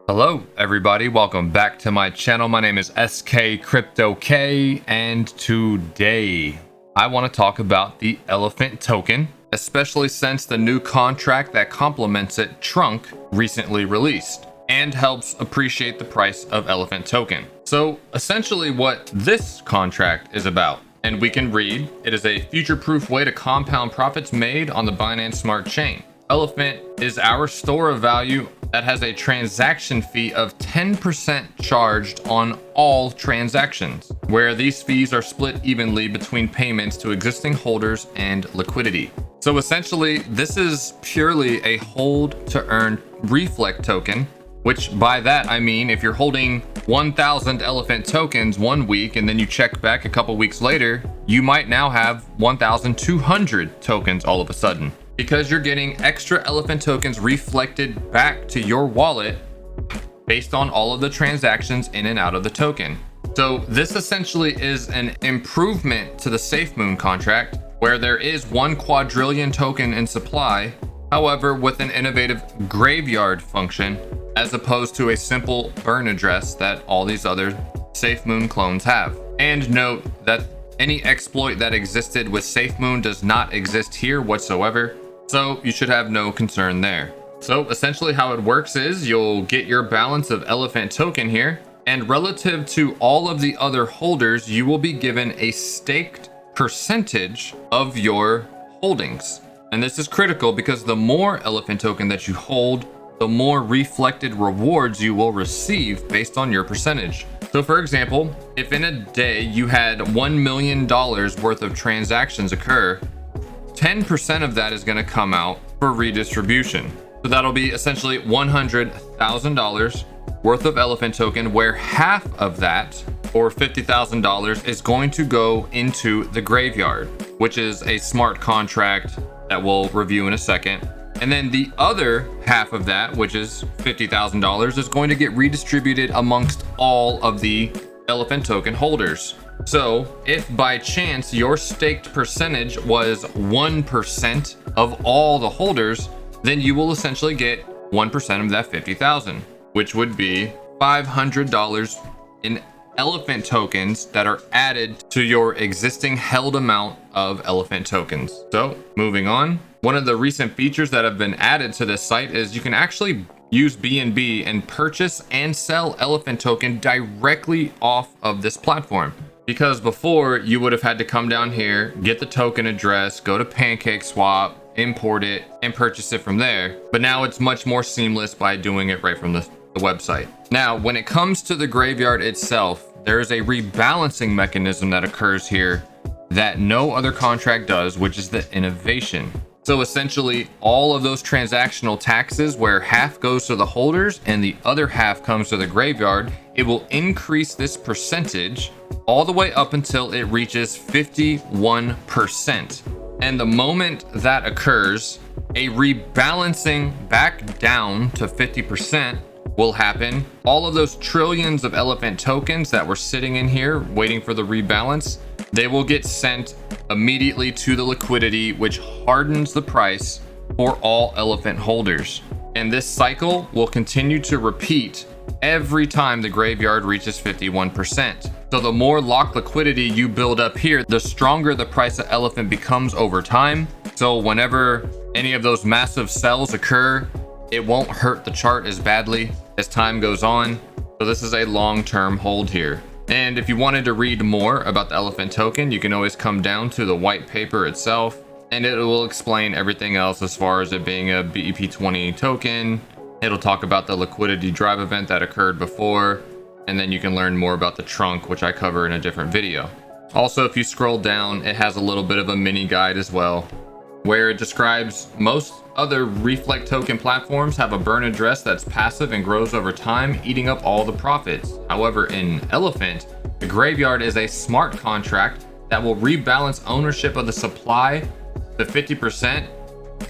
Hello everybody, welcome back to my channel. My name is SK CryptoK, and today I want to talk about the Elephant token, especially since the new contract that complements it, Trunk, recently released and helps appreciate the price of Elephant token. So essentially what this contract is about, and we can read, it is a future-proof way to compound profits made on the Binance Smart Chain. Elephant is our store of value that has a transaction fee of 10% charged on all transactions, where these fees are split evenly between payments to existing holders and liquidity. So essentially, this is purely a hold to earn reflect token, which by that I mean if you're holding 1,000 Elephant tokens 1 week and then you check back a couple weeks later, you might now have 1,200 tokens all of a sudden, because you're getting extra Elephant tokens reflected back to your wallet based on all of the transactions in and out of the token. So this essentially is an improvement to the SafeMoon contract, where there is 1 quadrillion token in supply, however with an innovative graveyard function as opposed to a simple burn address that all these other SafeMoon clones have. And note that any exploit that existed with SafeMoon does not exist here whatsoever, so you should have no concern there. So essentially how it works is you'll get your balance of Elephant token here, and relative to all of the other holders, you will be given a staked percentage of your holdings. And this is critical because the more Elephant token that you hold, the more reflected rewards you will receive based on your percentage. So for example, if in a day you had $1 million worth of transactions occur, 10% of that is going to come out for redistribution. So that'll be essentially $100,000 worth of Elephant token, where half of that, or $50,000, is going to go into the graveyard, which is a smart contract that we'll review in a second. And then the other half of that, which is $50,000, is going to get redistributed amongst all of the Elephant token holders. So if by chance your staked percentage was 1% of all the holders, then you will essentially get 1% of that 50,000, which would be $500 in Elephant tokens that are added to your existing held amount of Elephant tokens. So moving on, one of the recent features that have been added to this site is you can actually use BNB and purchase and sell Elephant token directly off of this platform. Because before you would have had to come down here, get the token address, go to PancakeSwap, import it, and purchase it from there. But now it's much more seamless by doing it right from the website. Now, when it comes to the graveyard itself, there is a rebalancing mechanism that occurs here that no other contract does, which is the innovation. So essentially, all of those transactional taxes, where half goes to the holders and the other half comes to the graveyard, it will increase this percentage all the way up until it reaches 51%. And the moment that occurs, a rebalancing back down to 50% will happen. All of those trillions of Elephant tokens that were sitting in here waiting for the rebalance, they will get sent immediately to the liquidity, which hardens the price for all Elephant holders. And this cycle will continue to repeat every time the graveyard reaches 51%. So the more locked liquidity you build up here, the stronger the price of Elephant becomes over time. So whenever any of those massive sells occur, it won't hurt the chart as badly as time goes on. So this is a long-term hold here. And if you wanted to read more about the Elephant token, you can always come down to the white paper itself, and it will explain everything else as far as it being a BEP20 token. It'll talk about the liquidity drive event that occurred before, and then you can learn more about the trunk, which I cover in a different video. Also, if you scroll down, it has a little bit of a mini guide as well, where it describes most other reflect token platforms have a burn address that's passive and grows over time, eating up all the profits. However, in Elephant, the graveyard is a smart contract that will rebalance ownership of the supply to 50%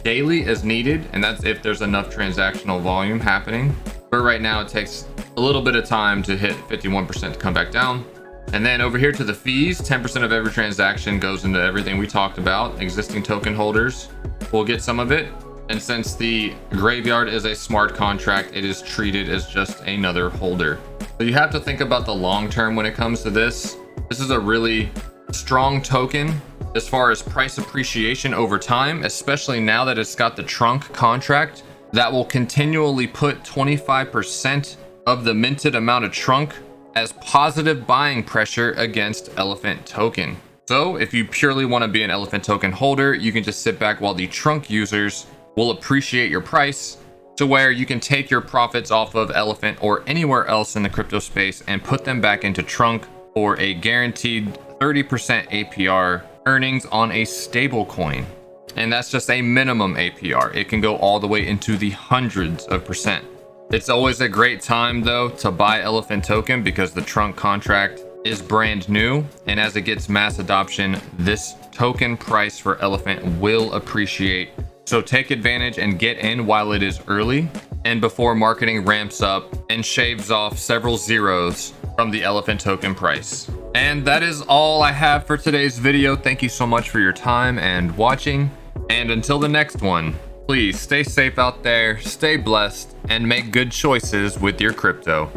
daily as needed, and that's if there's enough transactional volume happening. But right now it takes a little bit of time to hit 51% to come back down. And then over here to the fees, 10% of every transaction goes into everything we talked about. Existing token holders will get some of it. And since the graveyard is a smart contract, it is treated as just another holder. So you have to think about the long term when it comes to this. This is a really strong token as far as price appreciation over time, especially now that it's got the trunk contract that will continually put 25% of the minted amount of trunk as positive buying pressure against Elephant token. So if you purely want to be an Elephant token holder, you can just sit back while the trunk users will appreciate your price to where you can take your profits off of Elephant or anywhere else in the crypto space and put them back into trunk for a guaranteed 30% APR earnings on a stable coin. And that's just a minimum APR. It can go all the way into the hundreds of percent. It's always a great time though to buy Elephant token because the trunk contract is brand new, and as it gets mass adoption, this token price for Elephant will appreciate. So take advantage and get in while it is early and before marketing ramps up and shaves off several zeros from the Elephant token price. And that is all I have for today's video. Thank you so much for your time and watching. And until the next one, please stay safe out there, stay blessed, and make good choices with your crypto.